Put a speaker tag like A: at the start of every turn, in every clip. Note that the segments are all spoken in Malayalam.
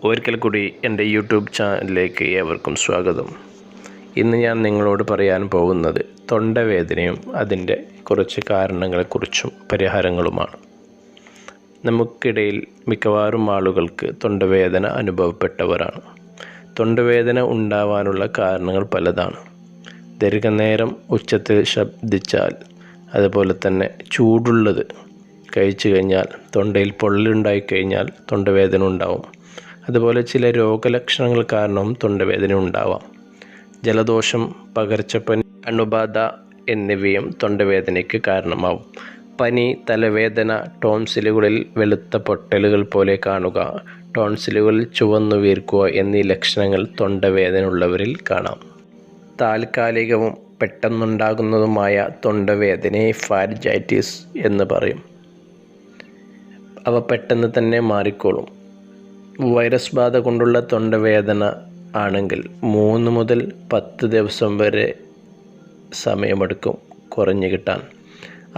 A: ഒരിക്കൽ കൂടി എൻ്റെ യൂട്യൂബ് ചാനലിലേക്ക് ഏവർക്കും സ്വാഗതം. ഇന്ന് ഞാൻ നിങ്ങളോട് പറയാൻ പോകുന്നത് തൊണ്ടവേദനയും അതിൻ്റെ കുറച്ച് കാരണങ്ങളെക്കുറിച്ചും പരിഹാരങ്ങളുമാണ്. നമുക്കിടയിൽ മിക്കവാറും ആളുകൾക്ക് തൊണ്ടവേദന അനുഭവപ്പെട്ടവരാണ്. തൊണ്ടവേദന ഉണ്ടാവാനുള്ള കാരണങ്ങൾ പലതാണ്. ദീർഘനേരം ഉച്ചത്തിൽ ശബ്ദിച്ചാൽ, അതുപോലെ തന്നെ ചൂടുള്ളത് കഴിച്ചു കഴിഞ്ഞാൽ, തൊണ്ടയിൽ പൊള്ളലുണ്ടായിക്കഴിഞ്ഞാൽ തൊണ്ടവേദന ഉണ്ടാവും. അതുപോലെ ചില രോഗലക്ഷണങ്ങൾ കാരണവും തൊണ്ടവേദന ഉണ്ടാവാം. ജലദോഷം, പകർച്ചപ്പനി, അണുബാധ എന്നിവയും തൊണ്ടവേദനയ്ക്ക് കാരണമാവും. പനി, തലവേദന, ടോൺസിലുകളിൽ വെളുത്ത പൊട്ടലുകൾ പോലെ കാണുക, ടോൺസിലുകളിൽ ചുവന്നു വീർക്കുക എന്നീ ലക്ഷണങ്ങൾ തൊണ്ടവേദന ഉള്ളവരിൽ കാണാം. താൽക്കാലികവും പെട്ടെന്നുണ്ടാകുന്നതുമായ തൊണ്ടവേദനയെ ഫാരിഞ്ചൈറ്റിസ് എന്ന് പറയും. അവ പെട്ടെന്ന് തന്നെ മാറിക്കോളും. വൈറസ് ബാധ കൊണ്ടുള്ള തൊണ്ടവേദന ആണെങ്കിൽ 3 മുതൽ 10 ദിവസം വരെ സമയമെടുക്കും കുറഞ്ഞു കിട്ടാൻ.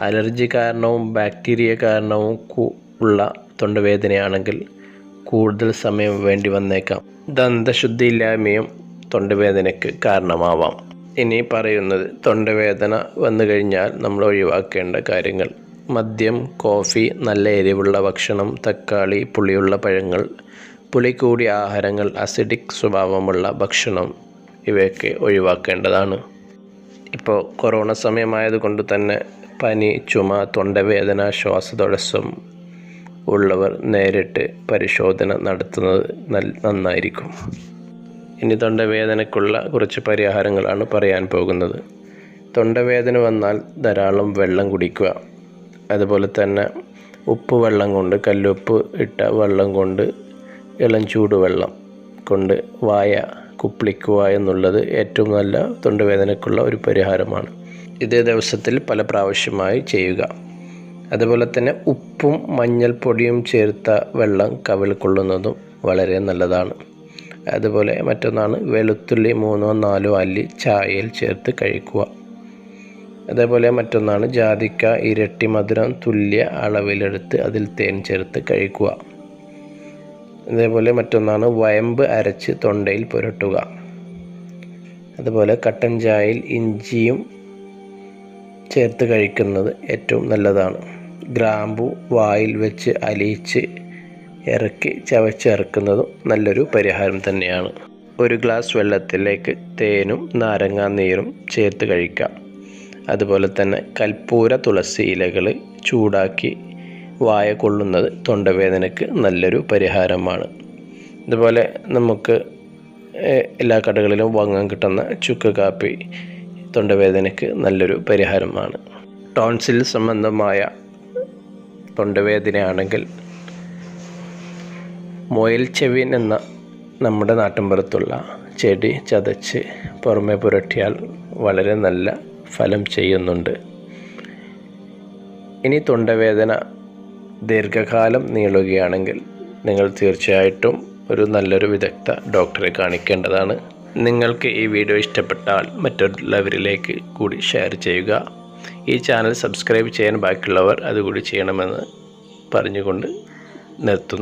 A: അലർജി കാരണവും ബാക്ടീരിയ കാരണവും ഉള്ള തൊണ്ടവേദനയാണെങ്കിൽ കൂടുതൽ സമയം വേണ്ടി വന്നേക്കാം. ദന്തശുദ്ധിയില്ലായ്മയും തൊണ്ടവേദനയ്ക്ക് കാരണമാവാം. ഇനി പറയുന്നത് തൊണ്ടവേദന വന്നു കഴിഞ്ഞാൽ നമ്മൾ ഒഴിവാക്കേണ്ട കാര്യങ്ങൾ. മദ്യം, കോഫി, നല്ല എരിവുള്ള ഭക്ഷണം, തക്കാളി, പുളിയുള്ള പഴങ്ങൾ, പുളി കൂടിയ ആഹാരങ്ങൾ, അസിഡിക് സ്വഭാവമുള്ള ഭക്ഷണം ഇവയൊക്കെ ഒഴിവാക്കേണ്ടതാണ്. ഇപ്പോൾ കൊറോണ സമയമായതുകൊണ്ട് തന്നെ പനി, ചുമ, തൊണ്ടവേദന, ശ്വാസതടസ്സം ഉള്ളവർ നേരിട്ട് പരിശോധന നടത്തുന്നത് നന്നായിരിക്കും. ഇനി തൊണ്ടവേദനയ്ക്കുള്ള കുറച്ച് പരിഹാരങ്ങളാണ് പറയാൻ പോകുന്നത്. തൊണ്ടവേദന വന്നാൽ ധാരാളം വെള്ളം കുടിക്കുക. അതുപോലെ തന്നെ ഉപ്പ് വെള്ളം കൊണ്ട്, കല്ലുപ്പ് ഇട്ട വെള്ളം കൊണ്ട്, ഇളം ചൂടുവെള്ളം കൊണ്ട് വായ കുപ്പിളിക്കുക എന്നുള്ളത് ഏറ്റവും നല്ല തൊണ്ടവേദനയ്ക്കുള്ള ഒരു പരിഹാരമാണ്. ഇത് ദിവസത്തിൽ പല പ്രാവശ്യമായി ചെയ്യുക. അതുപോലെ തന്നെ ഉപ്പും മഞ്ഞൾപ്പൊടിയും ചേർത്ത വെള്ളം കവിൾ കൊള്ളുന്നതും വളരെ നല്ലതാണ്. അതുപോലെ മറ്റൊന്നാണ് വെളുത്തുള്ളി 3-4 അല്ലി ചായയിൽ ചേർത്ത് കഴിക്കുക. അതേപോലെ മറ്റൊന്നാണ് ജാതിക്ക ഇരട്ടി മധുരം തുല്യ അളവിലെടുത്ത് അതിൽ തേൻ ചേർത്ത് കഴിക്കുക. അതേപോലെ മറ്റൊന്നാണ് വയമ്പ് അരച്ച് തൊണ്ടയിൽ പുരട്ടുക. അതുപോലെ കട്ടൻ ചായയിൽ ഇഞ്ചിയും ചേർത്ത് കഴിക്കുന്നത് ഏറ്റവും നല്ലതാണ്. ഗ്രാമ്പു വായിൽ വെച്ച് അലിയിച്ച് ഇറക്കി ചവച്ചിറക്കുന്നതും നല്ലൊരു പരിഹാരം തന്നെയാണ്. 1 ഗ്ലാസ് വെള്ളത്തിലേക്ക് തേനും നാരങ്ങാനീരും ചേർത്ത് കഴിക്കാം. അതുപോലെ തന്നെ കൽപ്പൂര, തുളസി ഇലകൾ ചൂടാക്കി വായ കൊള്ളുന്നത് തൊണ്ടവേദനയ്ക്ക് നല്ലൊരു പരിഹാരമാണ്. അതുപോലെ നമുക്ക് എല്ലാ കടകളിലും വാങ്ങാൻ കിട്ടുന്ന ചുക്ക് കാപ്പി തൊണ്ടവേദനയ്ക്ക് നല്ലൊരു പരിഹാരമാണ്. ടോൺസിൽ സംബന്ധമായ തൊണ്ടവേദനയാണെങ്കിൽ മുയൽ ചെവിൻ എന്ന നമ്മുടെ നാട്ടിൻപുറത്തുള്ള ചെടി ചതച്ച് പുറമെ പുരട്ടിയാൽ വളരെ നല്ല ഫലം ചെയ്യുന്നുണ്ട്. ഇനി തൊണ്ടവേദന ദീർഘകാലം നീളുകയാണെങ്കിൽ നിങ്ങൾ തീർച്ചയായിട്ടും ഒരു നല്ലൊരു വിദഗ്ധ ഡോക്ടറെ കാണിക്കേണ്ടതാണ്. നിങ്ങൾക്ക് ഈ വീഡിയോ ഇഷ്ടപ്പെട്ടാൽ മറ്റുള്ളവരിലേക്ക് കൂടി ഷെയർ ചെയ്യുക. ഈ ചാനൽ സബ്സ്ക്രൈബ് ചെയ്യാൻ ബാക്കിയുള്ളവർ അതുകൂടി ചെയ്യണമെന്ന് പറഞ്ഞുകൊണ്ട് നിർത്തുന്നു.